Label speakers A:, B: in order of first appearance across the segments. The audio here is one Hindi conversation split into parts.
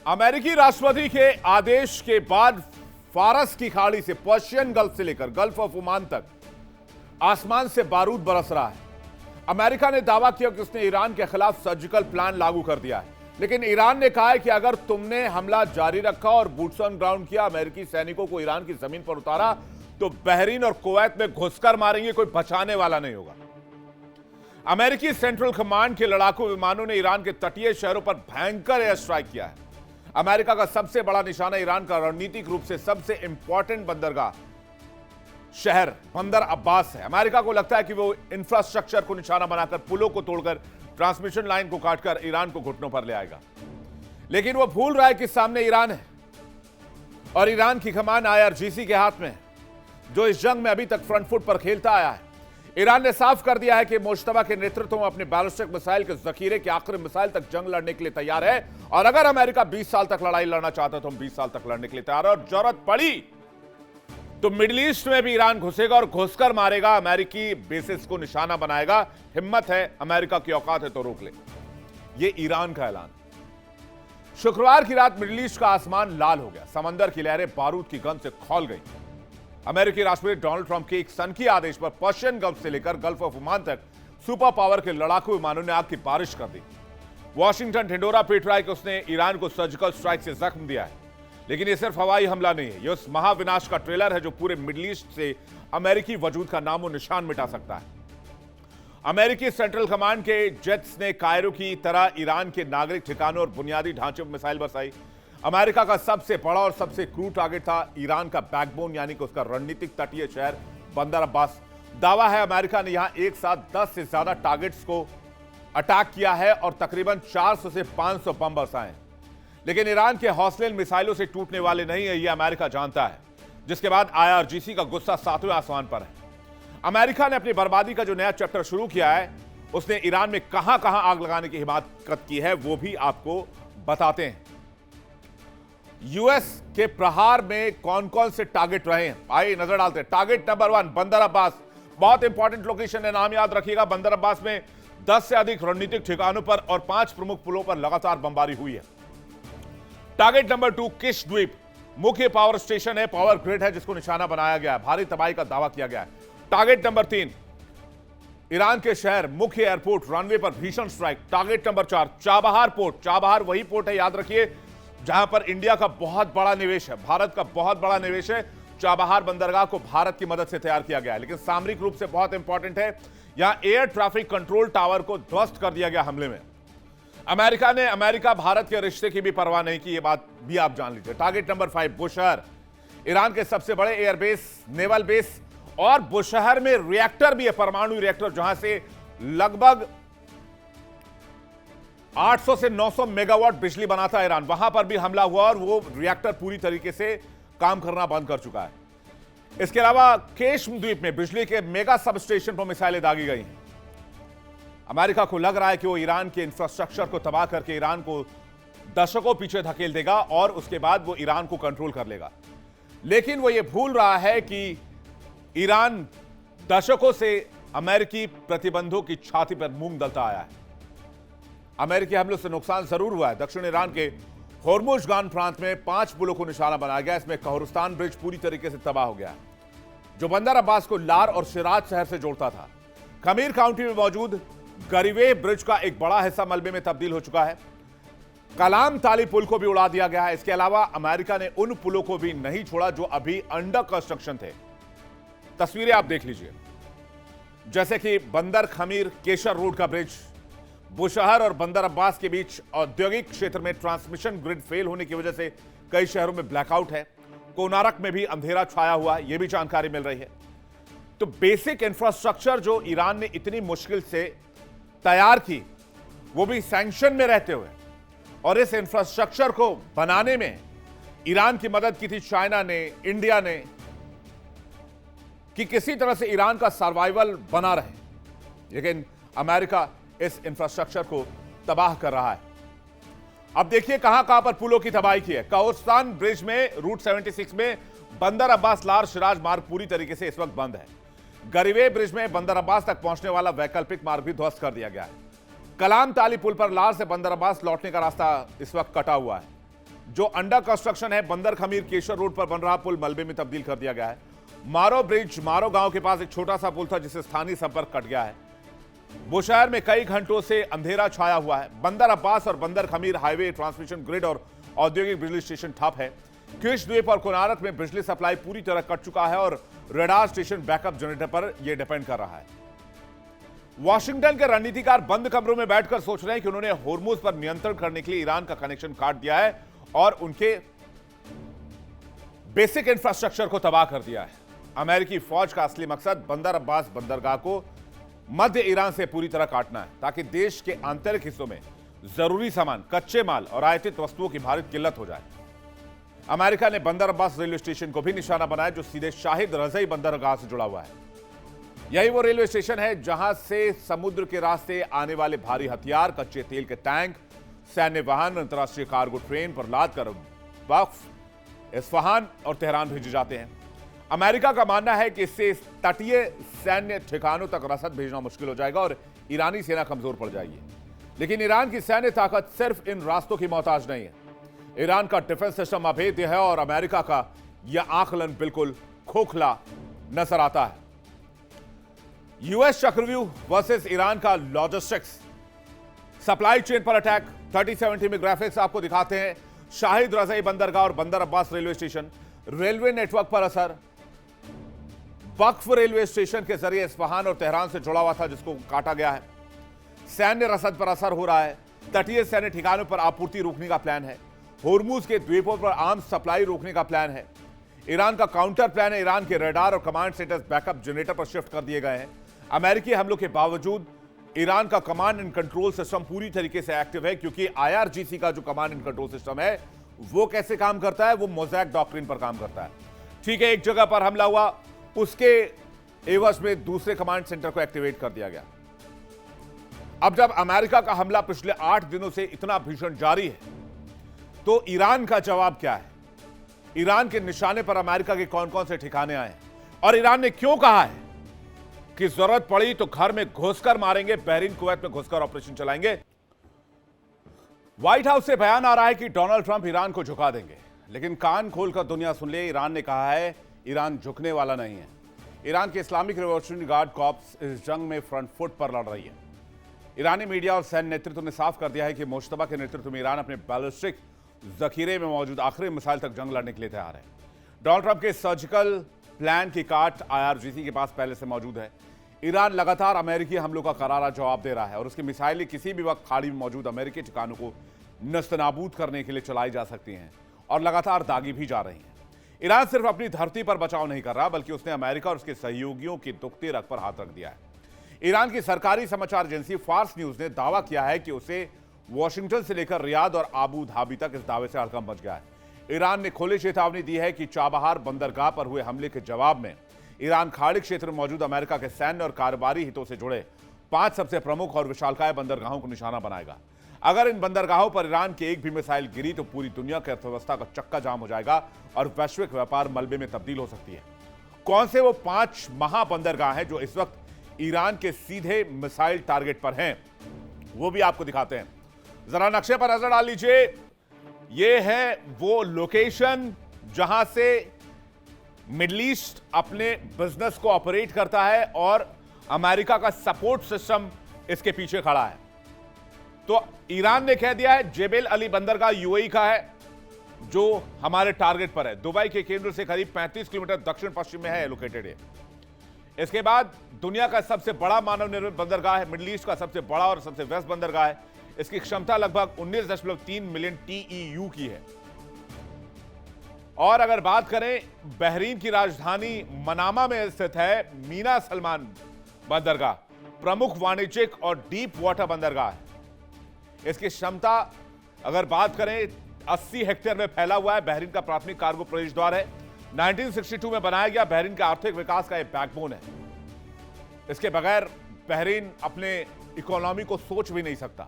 A: अमेरिकी राष्ट्रपति के आदेश के बाद फारस की खाड़ी से, पर्शियन गल्फ से लेकर गल्फ ऑफ ओमान तक आसमान से बारूद बरस रहा है। अमेरिका ने दावा किया कि उसने ईरान के खिलाफ सर्जिकल प्लान लागू कर दिया है, लेकिन ईरान ने कहा है कि अगर तुमने हमला जारी रखा और बूट्स ऑन ग्राउंड किया, अमेरिकी सैनिकों को ईरान की जमीन पर उतारा, तो बहरीन और कुवैत में घुसकर मारेंगे, कोई बचाने वाला नहीं होगा। अमेरिकी सेंट्रल कमांड के लड़ाकू विमानों ने ईरान के तटीय शहरों पर भयंकर एयर स्ट्राइक किया है। अमेरिका का सबसे बड़ा निशाना ईरान का रणनीतिक रूप से सबसे इंपॉर्टेंट बंदरगाह शहर बंदर अब्बास है। अमेरिका को लगता है कि वो इंफ्रास्ट्रक्चर को निशाना बनाकर, पुलों को तोड़कर, ट्रांसमिशन लाइन को काटकर ईरान को घुटनों पर ले आएगा, लेकिन वो भूल रहा है कि सामने ईरान है और ईरान की कमान IRGC के हाथ में है, जो इस जंग में अभी तक फ्रंट फुट पर खेलता आया है। ईरान ने साफ कर दिया है कि मुश्तबा के नेतृत्व में अपने बैलिस्टिक मिसाइल के जखीरे के आखिरी मिसाइल तक जंग लड़ने के लिए तैयार है, और अगर अमेरिका 20 साल तक लड़ाई लड़ना चाहता है तो हम 20 साल तक लड़ने के लिए तैयार है, और जरूरत पड़ी तो मिडिल ईस्ट में भी ईरान घुसेगा और घुसकर मारेगा, अमेरिकी बेसिस को निशाना बनाएगा। हिम्मत है, अमेरिका की औकात है तो रोक ले। यह ईरान का ऐलान। शुक्रवार की रात मिडिल ईस्ट का आसमान लाल हो गया, समंदर की लहरें बारूद की गंध से खौल गई। अमेरिकी राष्ट्रपति डोनाल्ड ट्रंप के एक सनकी आदेश पर पर्शियन गल्फ से लेकर गल्फ ऑफ ओमान तक सुपर पावर के लड़ाकू विमानों ने आग की बारिश कर दी। वॉशिंगटन ढिंडोरा पीट रहा है कि उसने ईरान को सर्जिकल स्ट्राइक से जख्म दिया है, लेकिन यह सिर्फ हवाई हमला नहीं है, यह उस महाविनाश का ट्रेलर है जो पूरे मिडिल ईस्ट से अमेरिकी वजूद का नामो निशान मिटा सकता है। अमेरिकी सेंट्रल कमांड के जेट्स ने कायरो की तरह ईरान के नागरिक ठिकानों और बुनियादी ढांचे पर मिसाइल बरसाई। अमेरिका का सबसे बड़ा और सबसे क्रूर टारगेट था ईरान का बैकबोन, यानी कि उसका रणनीतिक तटीय शहर बंदर अब्बास। दावा है अमेरिका ने यहां एक साथ 10 से ज्यादा टारगेट्स को अटैक किया है और तकरीबन 400 से 500 बम बरसाए, लेकिन ईरान के हौसले मिसाइलों से टूटने वाले नहीं है, यह अमेरिका जानता है, जिसके बाद IRGC का गुस्सा 7वें आसमान पर है। अमेरिका ने अपनी बर्बादी का जो नया चैप्टर शुरू किया है, उसने ईरान में कहां कहां आग लगाने की हिमाकत की है, वो भी आपको बताते हैं। यूएस के प्रहार में कौन कौन से टारगेट रहे हैं, आइए नजर डालते हैं। टारगेट नंबर 1 बंदर अब्बास, बहुत इंपॉर्टेंट लोकेशन है, नाम याद रखिएगा। बंदर अब्बास में 10 से अधिक रणनीतिक ठिकानों पर और 5 प्रमुख पुलों पर लगातार बमबारी हुई है। टारगेट नंबर 2 किश द्वीप, मुख्य पावर स्टेशन है, पावर ग्रिड है, जिसको निशाना बनाया गया है, भारी तबाही का दावा किया गया है। टारगेट नंबर 3 ईरान के शहर, मुख्य एयरपोर्ट, रनवे पर भीषण strike. Target number 4 Chabahar port, Chabahar वही पोर्ट है, याद रखिए, जहां पर इंडिया का बहुत बड़ा निवेश है, भारत का बहुत बड़ा निवेश है। चाबहार बंदरगाह को भारत की मदद से तैयार किया गया है, लेकिन सामरिक रूप से बहुत इंपॉर्टेंट है। यहां एयर ट्रैफिक कंट्रोल टावर को ध्वस्त कर दिया गया हमले में। अमेरिका भारत के रिश्ते की भी परवाह नहीं की, यह बात भी आप जान लीजिए। टारगेट नंबर 5 बुशहर, ईरान के सबसे बड़े एयरबेस, नेवल बेस, और बुशहर में रिएक्टर भी है, परमाणु रिएक्टर, जहां से लगभग 800 से 900 मेगावाट बिजली बनाता है ईरान। वहां पर भी हमला हुआ और वो रिएक्टर पूरी तरीके से काम करना बंद कर चुका है। इसके अलावा केश द्वीप में बिजली के मेगा सब स्टेशन पर मिसाइलें दागी गई हैं। अमेरिका को लग रहा है कि वो ईरान के इंफ्रास्ट्रक्चर को तबाह करके ईरान को दशकों पीछे धकेल देगा और उसके बाद वो ईरान को कंट्रोल कर लेगा, लेकिन वो ये भूल रहा है कि ईरान दशकों से अमेरिकी प्रतिबंधों की छाती पर मूंग दलता आया है। अमेरिकी हमलों से नुकसान जरूर हुआ है। दक्षिण ईरान के होर्मुजगान प्रांत में 5 पुलों को निशाना बनाया गया, इसमें कहोरस्तान ब्रिज पूरी तरीके से तबाह हो गया है, जो बंदर अब्बास को लार और शिराज शहर से जोड़ता था। खमीर काउंटी में मौजूद गरिवे ब्रिज का एक बड़ा हिस्सा मलबे में तब्दील हो चुका है। कलाम ताली पुल को भी उड़ा दिया गया है। इसके अलावा अमेरिका ने उन पुलों को भी नहीं छोड़ा जो अभी अंडर कंस्ट्रक्शन थे। तस्वीरें आप देख लीजिए, जैसे कि बंदर खमीर केशर रोड का ब्रिज, बुशहर और बंदर अब्बास के बीच औद्योगिक क्षेत्र में ट्रांसमिशन ग्रिड फेल होने की वजह से कई शहरों में ब्लैकआउट है। कोनारक में भी अंधेरा छाया हुआ है, यह भी जानकारी मिल रही है। तो बेसिक इंफ्रास्ट्रक्चर जो ईरान ने इतनी मुश्किल से तैयार की, वो भी सैंक्शन में रहते हुए, और इस इंफ्रास्ट्रक्चर को बनाने में ईरान की मदद की थी चाइना ने, इंडिया ने, कि किसी तरह से ईरान का सर्वाइवल बना रहे, लेकिन अमेरिका इस इंफ्रास्ट्रक्चर को तबाह कर रहा है। अब देखिए कहां कहां पर पुलों की तबाही की है। कहोरस्तान ब्रिज में रूट 76 में बंदर अब्बास लार शिराज मार्ग पूरी तरीके से इस वक्त बंद है। गरिवे ब्रिज में बंदर अब्बास तक पहुंचने वाला वैकल्पिक मार्ग भी ध्वस्त कर दिया गया है। कलाम ताली पुल पर लार से बंदर अब्बास लौटने का रास्ता इस वक्त कटा हुआ है। जो अंडर कंस्ट्रक्शन है बंदर खमीर केशर रोड पर बन रहा पुल मलबे में तब्दील कर दिया गया है। मारो ब्रिज मारो गांव के पास एक छोटा सा पुल था जिससे स्थानीय संपर्क कट गया है। बुशहर में कई घंटों से अंधेरा छाया हुआ है। बंदर अब्बास और बंदर खमीर हाईवे, ट्रांसमिशन ग्रिड और औद्योगिक बिजली स्टेशन ठप है। क्रिश द्वीप और कोनारक में बिजली सप्लाई पूरी तरह कट चुका है और रडार स्टेशन बैकअप जनरेटर पर यह डिपेंड कर रहा है। वॉशिंगटन के रणनीतिकार बंद कमरों में बैठकर सोच रहे हैं कि उन्होंने होर्मुज पर नियंत्रण करने के लिए ईरान का कनेक्शन काट दिया है और उनके बेसिक इंफ्रास्ट्रक्चर को तबाह कर दिया है। अमेरिकी फौज का असली मकसद बंदर अब्बास बंदरगाह को मध्य ईरान से पूरी तरह काटना है ताकि देश के आंतरिक हिस्सों में जरूरी सामान, कच्चे माल और आयातित वस्तुओं की भारी किल्लत हो जाए। अमेरिका ने बंदर अब्बास रेलवे स्टेशन को भी निशाना बनाया जो सीधे शाहिद रजई बंदरगाह से जुड़ा हुआ है। यही वो रेलवे स्टेशन है जहां से समुद्र के रास्ते आने वाले भारी हथियार, कच्चे तेल के टैंक, सैन्य वाहन, अंतर्राष्ट्रीय कार्गो ट्रेन पर लादकर बल्ख, इस्फहान और तेहरान भेजे जाते हैं। अमेरिका का मानना है कि इससे तटीय सैन्य ठिकानों तक रसद भेजना मुश्किल हो जाएगा और ईरानी सेना कमजोर पड़ जाएगी। लेकिन ईरान की सैन्य ताकत सिर्फ इन रास्तों की मोहताज नहीं है। ईरान का डिफेंस सिस्टम अभेद्य है और अमेरिका का यह आकलन बिल्कुल खोखला नजर आता है। यूएस चक्रव्यूह वर्सेस ईरान का लॉजिस्टिक्स, सप्लाई चेन पर अटैक। 3070 में ग्राफिक्स आपको दिखाते हैं शाहिद रजई बंदरगाह और बंदर Abbas railway station, railway network पर असर। बक्फ रेलवे स्टेशन के जरिए इस्फहान और तेहरान से जुड़ा हुआ था जिसको काटा गया है। सैन्य रसद पर असर हो रहा है। तटीय सैन्य ठिकानों पर आपूर्ति रोकने का प्लान है। होर्मुज के द्वीपों पर आर्म्स सप्लाई रोकने का प्लान है। ईरान का काउंटर प्लान है। ईरान के रडार और कमांड सेंटर्स बैकअप जनरेटर पर शिफ्ट कर दिए गए हैं। अमेरिकी हमलों के बावजूद ईरान का कमांड एंड कंट्रोल सिस्टम पूरी तरीके से एक्टिव है क्योंकि आईआरजीसी का जो कमांड एंड कंट्रोल सिस्टम है वो कैसे काम करता है, वो मोज़ैक डॉक्ट्रिन पर काम करता है। ठीक है, एक जगह पर हमला हुआ, उसके एवज में दूसरे कमांड सेंटर को एक्टिवेट कर दिया गया। अब जब अमेरिका का हमला पिछले 8 दिनों से इतना भीषण जारी है तो ईरान का जवाब क्या है? ईरान के निशाने पर अमेरिका के कौन कौन से ठिकाने आए हैं और ईरान ने क्यों कहा है कि जरूरत पड़ी तो घर में घुसकर मारेंगे, बहरीन कुवैत में घुसकर ऑपरेशन चलाएंगे। व्हाइट हाउस से बयान आ रहा है कि डोनाल्ड ट्रंप ईरान को झुका देंगे, लेकिन कान खोलकर दुनिया सुन ले, ईरान ने कहा है ईरान झुकने वाला नहीं है। ईरान के इस्लामिक रिवॉल्यूशनरी गार्ड कॉर्प्स इस जंग में फ्रंट फुट पर लड़ रही है। ईरानी मीडिया और सैन्य नेतृत्व ने साफ कर दिया है कि मुश्तबा के नेतृत्व में ईरान अपने बैलिस्टिक जखीरे में मौजूद आखिरी मिसाइल तक जंग लड़ने के लिए तैयार है। डोनाल्ड ट्रंप के सर्जिकल प्लान की काट आईआरजीसी के पास पहले से मौजूद है। ईरान लगातार अमेरिकी हमलों का करारा जवाब दे रहा है और उसकी मिसाइलें किसी भी वक्त खाड़ी में मौजूद अमेरिकी ठिकानों को नस्तनाबूद करने के लिए चलाई जा सकती हैं और लगातार दागी भी जा रही हैं। ईरान सिर्फ अपनी धरती पर बचाव नहीं कर रहा बल्कि उसने अमेरिका और उसके सहयोगियों की दुखती रग पर हाथ रख दिया है। ईरान की सरकारी समाचार एजेंसी फार्स न्यूज ने दावा किया है कि उसे वॉशिंगटन से लेकर रियाद और आबू धाबी तक इस दावे से हड़कंप मच गया है। ईरान ने खुली चेतावनी दी है कि चाबहार बंदरगाह पर हुए हमले के जवाब में ईरान खाड़ी क्षेत्र में मौजूद अमेरिका के सैन्य और कारोबारी हितों से जुड़े 5 सबसे प्रमुख और विशालकाय बंदरगाहों को निशाना बनाएगा। अगर इन बंदरगाहों पर ईरान की एक भी मिसाइल गिरी तो पूरी दुनिया की अर्थव्यवस्था का चक्का जाम हो जाएगा और वैश्विक व्यापार मलबे में तब्दील हो सकती है। कौन से वो 5 महाबंदरगाह हैं जो इस वक्त ईरान के सीधे मिसाइल टारगेट पर हैं, वो भी आपको दिखाते हैं। जरा नक्शे पर नजर डाल लीजिए। ये है वो लोकेशन जहां से मिडिल ईस्ट अपने बिजनेस को ऑपरेट करता है और अमेरिका का सपोर्ट सिस्टम इसके पीछे खड़ा है। तो ईरान ने कह दिया है जेबेल अली बंदरगाह यूएई का है जो हमारे टारगेट पर है। दुबई के केंद्र से करीब 35 किलोमीटर दक्षिण पश्चिम में है लोकेटेड है। इसके बाद दुनिया का सबसे बड़ा मानव निर्मित बंदरगाह है, मिडिल ईस्ट का सबसे बड़ा और सबसे व्यस्त बंदरगाह है। इसकी क्षमता लगभग 19.3 मिलियन टीईयू की है। और अगर बात करें बहरीन की राजधानी मनामा में स्थित है मीना सलमान बंदरगाह, प्रमुख वाणिज्यिक और डीप वाटर बंदरगाह है। इसकी क्षमता अगर बात करें 80 हेक्टेयर में फैला हुआ है। बहरीन का प्राथमिक कार्गो प्रवेश द्वार है। 1962 में बनाया गया, बहरीन के आर्थिक विकास का एक बैकबोन है। इसके बगैर बहरीन अपने इकोनॉमी को सोच भी नहीं सकता।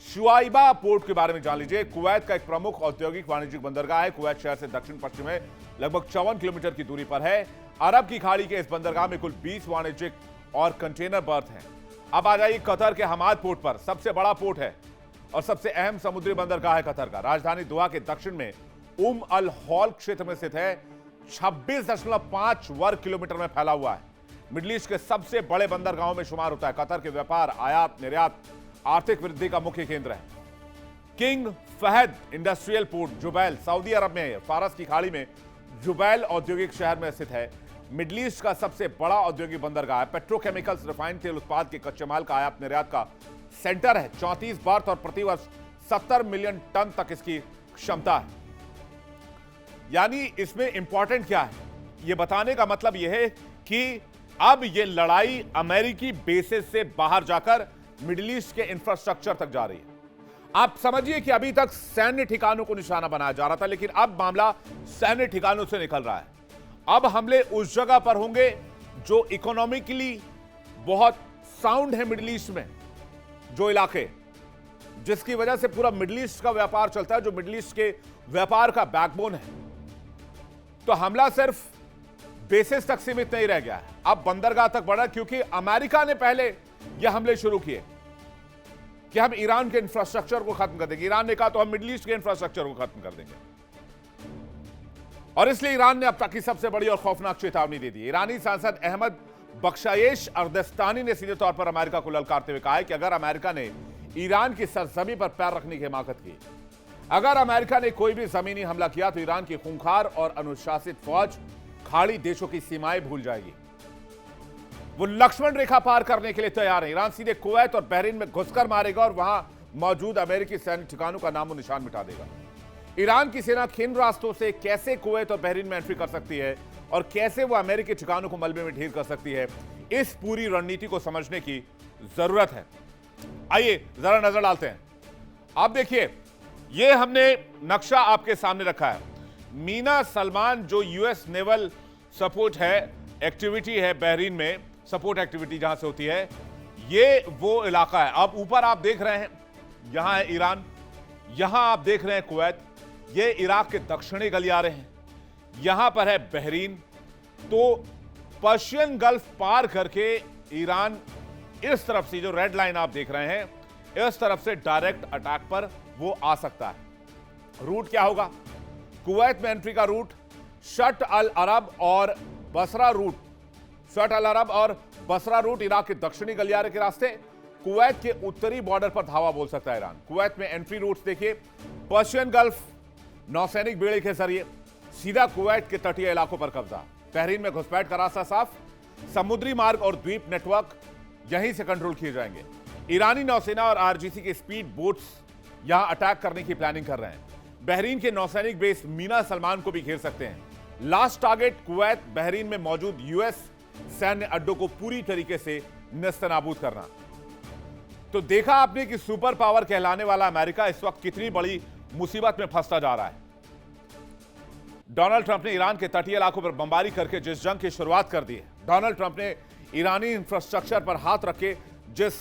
A: शुआइबा पोर्ट के बारे में जान लीजिए। कुवैत का एक प्रमुख औद्योगिक वाणिज्यिक बंदरगाह है। कुवैत शहर से दक्षिण पश्चिम में लगभग 54 किलोमीटर की दूरी पर है। अरब की खाड़ी के इस बंदरगाह में कुल 20 वाणिज्यिक और कंटेनर बर्थ हैं। अब आ जाइए कतर के हमाद पोर्ट पर, सबसे बड़ा पोर्ट है और सबसे अहम समुद्री बंदरगाह है कतर का। राजधानी दोहा के दक्षिण में अल हौल क्षेत्र में स्थित है, 26.5 वर्ग किलोमीटर में फैला हुआ है। मिडिल ईस्ट के सबसे बड़े बंदरगाहों में शुमार होता है। कतर के व्यापार, आयात निर्यात, आर्थिक वृद्धि का मुख्य केंद्र है। King Fahd Industrial Port Jubail सऊदी अरब में है। फारस की खाड़ी में जुबैल औद्योगिक शहर में स्थित है। मिडिल ईस्ट का सबसे बड़ा औद्योगिक बंदरगाह है। पेट्रोकेमिकल्स, रिफाइंड तेल उत्पाद के कच्चे माल का आयात निर्यात का सेंटर है। 34 बर्थ और प्रतिवर्ष 70 मिलियन टन तक इसकी क्षमता है। यानी इसमें इंपॉर्टेंट क्या है, यह बताने का मतलब यह है कि अब यह लड़ाई अमेरिकी बेसिस से बाहर जाकर मिडिल ईस्ट के इंफ्रास्ट्रक्चर तक जा रही है। आप समझिए कि अभी तक सैन्य ठिकानों को निशाना बनाया जा रहा था, लेकिन अब मामला सैन्य ठिकानों से निकल रहा है। अब हमले उस जगह पर होंगे जो इकोनॉमिकली बहुत साउंड है मिडिल ईस्ट में, जो इलाके जिसकी वजह से पूरा मिडिल ईस्ट का व्यापार चलता है, जो मिडिल ईस्ट के व्यापार का बैकबोन है। तो हमला सिर्फ बेसिस तक सीमित नहीं रह गया है, अब बंदरगाह तक बढ़ा, क्योंकि अमेरिका ने पहले यह हमले शुरू किए कि हम ईरान के इंफ्रास्ट्रक्चर को खत्म कर देंगे। ईरान ने कहा तो हम मिडिल ईस्ट के इंफ्रास्ट्रक्चर को खत्म कर देंगे, और इसलिए ईरान ने अब तक की सबसे बड़ी और खौफनाक चेतावनी दे दी। ईरानी सांसद अहमद बख्शायेश अर्दस्तानी ने सीधे तौर पर अमेरिका को ललकारते हुए कहा है कि अगर अमेरिका ने ईरान की सरजमी पर पैर रखने की हिमाकत की, अगर अमेरिका ने कोई भी जमीनी हमला किया, तो ईरान की खूंखार और अनुशासित फौज खाड़ी देशों की सीमाएं भूल जाएगी। वो लक्ष्मण रेखा पार करने के लिए तैयार है। ईरान सीधे कुवैत और बहरीन में घुसकर मारेगा और वहां मौजूद अमेरिकी सैन्य ठिकानों का नामो निशान मिटा देगा। ईरान की सेना किन रास्तों से कैसे कुवैत और बहरीन में एंट्री कर सकती है और कैसे वो अमेरिकी ठिकानों को मलबे में ढेर कर सकती है, इस पूरी रणनीति को समझने की जरूरत है। आइए जरा नजर डालते हैं। आप देखिए, ये हमने नक्शा आपके सामने रखा है। मीना सलमान जो यूएस नेवल सपोर्ट है, एक्टिविटी है बहरीन में, सपोर्ट एक्टिविटी जहां से होती है, ये वो इलाका है। अब ऊपर आप देख रहे हैं, यहां है ईरान, यहां आप देख रहे हैं कुवैत, ये इराक के दक्षिणी गलियारे हैं, यहां पर है बहरीन। तो पर्शियन गल्फ पार करके ईरान इस तरफ से, जो रेड लाइन आप देख रहे हैं, इस तरफ से डायरेक्ट अटैक पर वो आ सकता है। रूट क्या होगा? कुवैत में एंट्री का रूट शट अल अरब और बसरा रूट, शट अल अरब और बसरा रूट इराक के दक्षिणी गलियारे के रास्ते, कुवैत के उत्तरी बॉर्डर पर धावा बोल सकता है ईरान। कुवैत में एंट्री रूट्स देखिए, पर्शियन गल्फ नौसैनिक बेड़े के जरिए सीधा कुवैत के तटीय इलाकों पर कब्जा। बहरीन में घुसपैठ का रास्ता साफ, समुद्री मार्ग और द्वीप नेटवर्क यहीं से कंट्रोल किए जाएंगे। ईरानी नौसेना और आरजीसी के स्पीड बोट्स यहां अटैक करने की प्लानिंग कर रहे हैं। बहरीन के नौसैनिक बेस मीना सलमान को भी घेर सकते हैं। लास्ट टारगेट कुवैत, बहरीन में मौजूद यूएस सैन्य अड्डों को पूरी तरीके से नेस्तनाबूद करना। तो देखा आपने कि सुपर पावर कहलाने वाला अमेरिका इस वक्त कितनी बड़ी मुसीबत में फंसता जा रहा है। डोनाल्ड ट्रंप ने ईरान के तटीय इलाकों पर बमबारी करके जिस जंग की शुरुआत कर दी है, डोनाल्ड ट्रंप ने ईरानी इंफ्रास्ट्रक्चर पर हाथ रख के जिस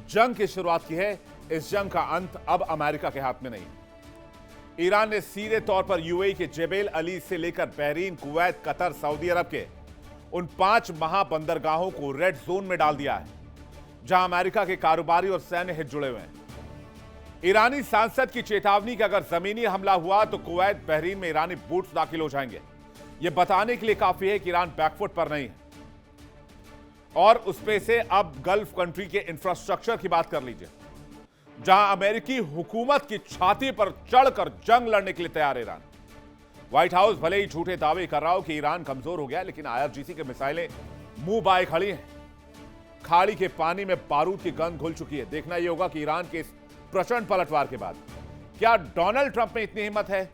A: जंग की शुरुआत की है, इस जंग का अंत अब अमेरिका के हाथ में नहीं। ईरान ने सीधे तौर पर यूएई के जेबेल अली से लेकर बहरीन, कुवैत, कतर, सऊदी अरब के उन 5 महाबंदरगाहों को रेड जोन में डाल दिया है, जहां अमेरिका के कारोबारी और सैन्य हित जुड़े हुए हैं। ईरानी सांसद की चेतावनी कि अगर जमीनी हमला हुआ तो कुवैत, बहरीन में ईरानी बूट्स दाखिल हो जाएंगे, यह बताने के लिए काफी है कि ईरान बैकफुट पर नहीं है। और उसपे से अब गल्फ कंट्री के इंफ्रास्ट्रक्चर की बात कर लीजिए, जहां अमेरिकी हुकूमत की छाती पर चढ़कर जंग लड़ने के लिए तैयार है ईरान। व्हाइट हाउस भले ही झूठे दावे कर रहा हो कि ईरान कमजोर हो गया, लेकिन आईआरजीसी की मिसाइलें मुंह बाए खड़ी हैं। खाड़ी के पानी में बारूद की गंध घुल चुकी है। देखना यह होगा कि ईरान के इस प्रचंड पलटवार के बाद क्या डोनाल्ड ट्रंप में इतनी हिम्मत है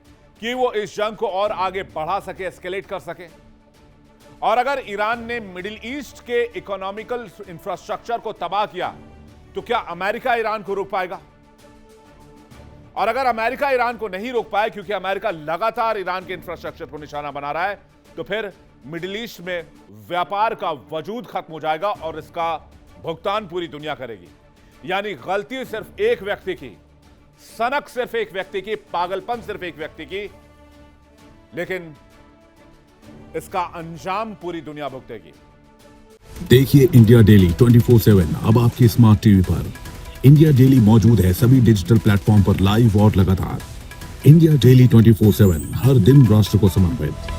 A: कि वो इस जंग को और आगे बढ़ा सके, एस्केलेट कर सके। और अगर ईरान ने मिडिल ईस्ट के इकोनॉमिकल इंफ्रास्ट्रक्चर को तबाह किया, तो क्या अमेरिका ईरान को रोक पाएगा? और अगर अमेरिका ईरान को नहीं रोक पाए, क्योंकि अमेरिका लगातार ईरान के इंफ्रास्ट्रक्चर को निशाना बना रहा है, तो फिर मिडिल ईस्ट में व्यापार का वजूद खत्म हो जाएगा और इसका भुगतान पूरी दुनिया करेगी। यानी गलती सिर्फ एक व्यक्ति की, सनक सिर्फ एक व्यक्ति की, पागलपन सिर्फ एक व्यक्ति की, लेकिन इसका अंजाम पूरी दुनिया भुगतेगी।
B: देखिए इंडिया डेली 24/7 अब आपकी स्मार्ट टीवी पर। इंडिया डेली मौजूद है सभी डिजिटल प्लेटफॉर्म पर लाइव और लगातार। इंडिया डेली 24/7 हर दिन राष्ट्र को समर्पित।